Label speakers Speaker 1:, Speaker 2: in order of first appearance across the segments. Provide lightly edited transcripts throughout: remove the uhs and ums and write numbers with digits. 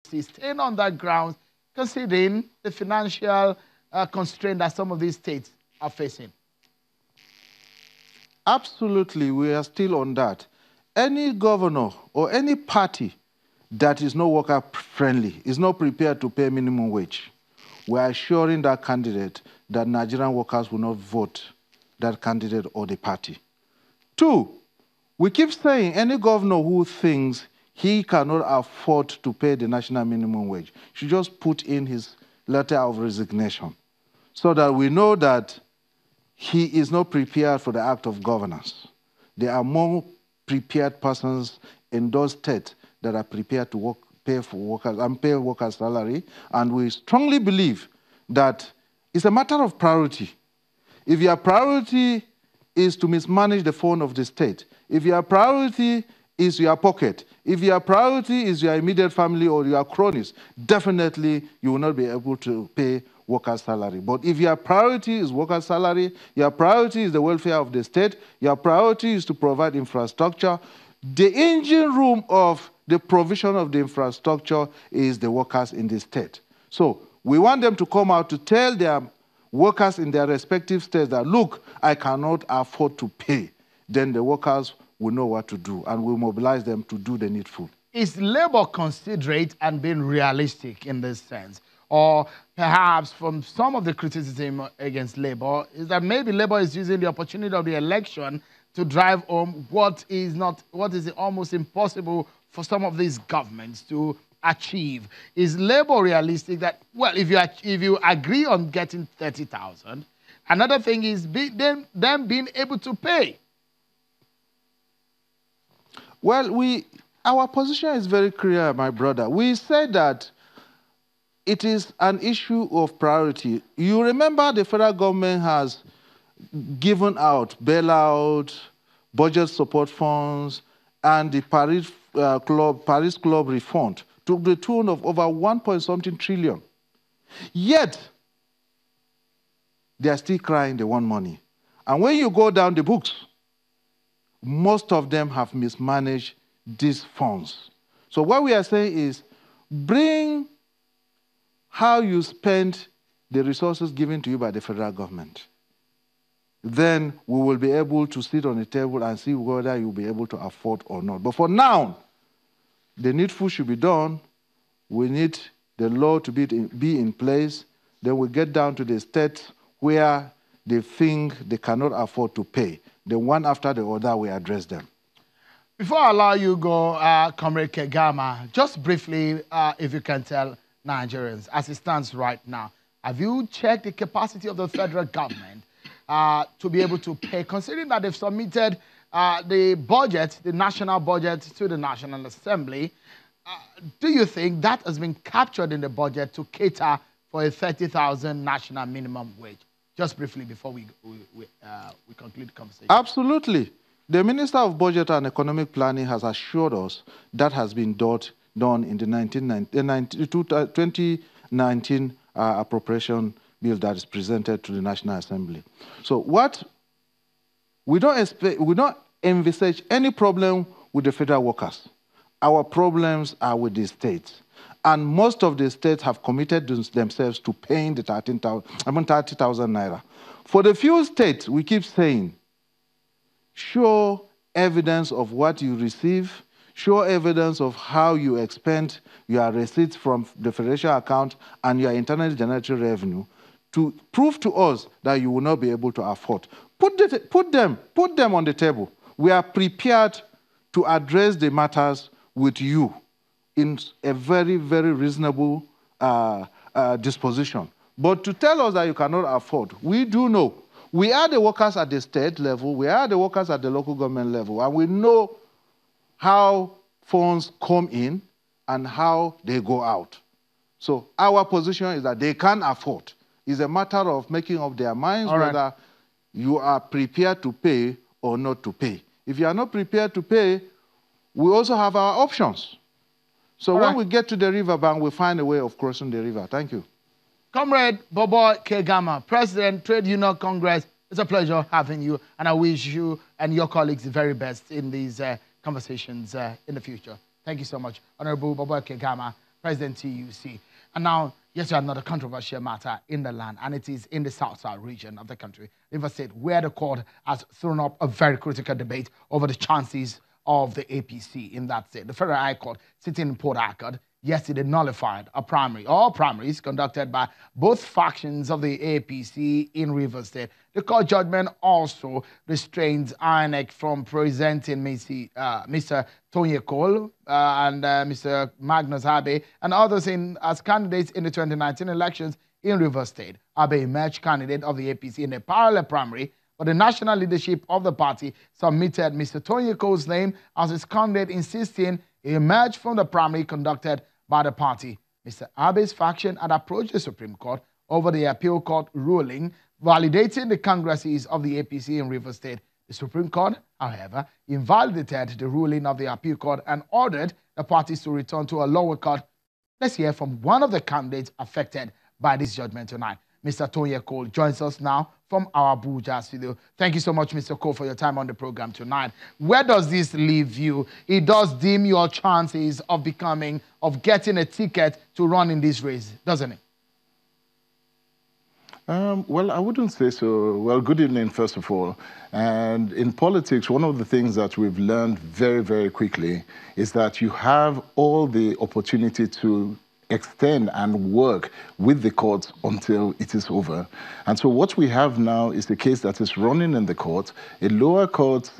Speaker 1: staying on that ground, considering the financial constraint that some of these states are facing?
Speaker 2: Absolutely, we are still on that. Any governor or any party that is not worker-friendly is not prepared to pay minimum wage. We are assuring that candidate that Nigerian workers will not vote that candidate or the party. Two, we keep saying any governor who thinks he cannot afford to pay the national minimum wage should just put in his letter of resignation so that we know that he is not prepared for the act of governance. There are more prepared persons in those states that are prepared to pay for workers and pay workers' salary, and we strongly believe that it's a matter of priority. If your priority is to mismanage the fund of the state, if your priority is your pocket, if your priority is your immediate family or your cronies, definitely you will not be able to pay workers' salary. But if your priority is workers' salary, your priority is the welfare of the state, your priority is to provide infrastructure, the engine room of the provision of the infrastructure is the workers in the state. So we want them to come out to tell their workers in their respective states that, look, I cannot afford to pay. Then the workers will know what to do, and we'll mobilize them to do the needful.
Speaker 1: Is Labour considerate and being realistic in this sense? Or perhaps from some of the criticism against Labour is that maybe Labour is using the opportunity of the election to drive home what is almost impossible for some of these governments to achieve. Is Labour realistic that, well, if you agree on getting 30,000, another thing is them being able to pay?
Speaker 2: Well, our position is very clear, my brother. We said that it is an issue of priority. You remember the federal government has given out bailout, budget support funds, and the Paris Club refund to the tune of over 1-point-something trillion. Yet, they are still crying they want money. And when you go down the books, most of them have mismanaged these funds. So what we are saying is, bring how you spend the resources given to you by the federal government. Then we will be able to sit on the table and see whether you'll be able to afford or not. But for now, the needful should be done. We need the law to be in place. Then we get down to the states where they think they cannot afford to pay. Then one after the other, we address them.
Speaker 1: Before I allow you go, Comrade Kegama, just briefly, if you can tell Nigerians, as it stands right now, have you checked the capacity of the federal government to be able to pay, considering that they've submitted the budget, the national budget, to the National Assembly? Do you think that has been captured in the budget to cater for a 30,000 national minimum wage? Just briefly before we conclude the conversation.
Speaker 2: Absolutely. The Minister of Budget and Economic Planning has assured us that has been done in the 2019 appropriation bill that is presented to the National Assembly. So we don't envisage any problem with the federal workers. Our problems are with the states. And most of the states have committed themselves to paying the 30,000 naira. For the few states, we keep saying, show evidence of what you receive, show evidence of how you expend your receipts from the federation account and your internally generated revenue to prove to us that you will not be able to afford. Put them on the table. We are prepared to address the matters with you in a very, very reasonable disposition. But to tell us that you cannot afford, we do know. We are the workers at the state level, we are the workers at the local government level, and we know how funds come in and how they go out. So our position is that they can afford. It's a matter of making up their minds whether you are prepared to pay or not to pay. If you are not prepared to pay, we also have our options. So when we get to the riverbank, we find a way of crossing the river. Thank you.
Speaker 1: Comrade Bobo Kegama, President, Trade Union Congress, it's a pleasure having you, and I wish you and your colleagues the very best in these conversations in the future. Thank you so much. Honorable Bobo Kegama, President TUC. And now, yes, another controversial matter in the land, and it is in the south-south region of the country, Rivers State, where the court has thrown up a very critical debate over the chances of the APC in that state. The Federal High Court, sitting in Port Harcourt, yesterday nullified all primaries conducted by both factions of the APC in Rivers State. The court judgment also restrains INEC from presenting Mr. Tony Cole and Mr. Magnus Abe and others as candidates in the 2019 elections in Rivers State. Abe emerged candidate of the APC in a parallel primary, but the national leadership of the party submitted Mr. Tony Cole's name as his candidate, insisting he emerged from the primary conducted by the party. Mr. Abe's faction had approached the Supreme Court over the appeal court ruling validating the congresses of the APC in Rivers State. The Supreme Court, however, invalidated the ruling of the appeal court and ordered the parties to return to a lower court. Let's hear from one of the candidates affected by this judgment tonight. Mr. Tony Cole joins us now from our Abuja studio. Thank you so much, Mr. Cole, for your time on the program tonight. Where does this leave you? It does dim your chances of getting a ticket to run in this race, doesn't it?
Speaker 3: Well, I wouldn't say so. Well, good evening, first of all. And in politics, one of the things that we've learned very, very quickly is that you have all the opportunity to extend and work with the courts until it is over. And so what we have now is the case that is running in the court. A lower court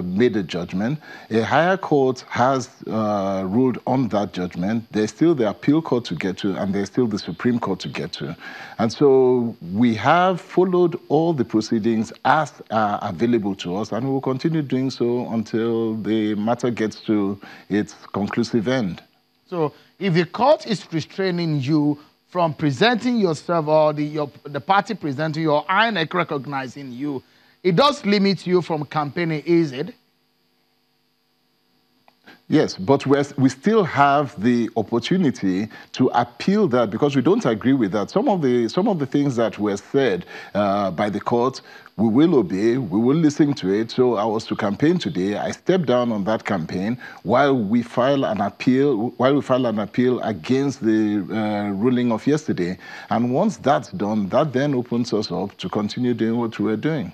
Speaker 3: made a judgment. A higher court has ruled on that judgment. There's still the appeal court to get to, and there's still the Supreme Court to get to. And so we have followed all the proceedings as available to us, and we will continue doing so until the matter gets to its conclusive end.
Speaker 1: So if the court is restraining you from presenting yourself, or the party presenting you, or INEC recognizing you, it does limit you from campaigning, is it?
Speaker 3: Yes, but we still have the opportunity to appeal that, because we don't agree with that. Some of the things that were said by the court, we will obey, we will listen to it. So I was to campaign today. I stepped down on that campaign while we file an appeal against the ruling of yesterday. And once that's done, that then opens us up to continue doing what we were doing.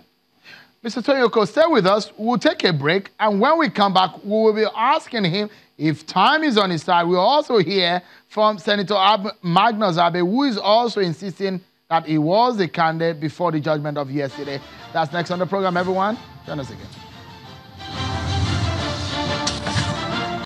Speaker 1: Mr. Toyoko, stay with us. We'll take a break, and when we come back, we will be asking him if time is on his side. We'll also hear from Senator Magnus Abe, who is also insisting that he was the candidate before the judgment of yesterday. That's next on the program, everyone. Join us again.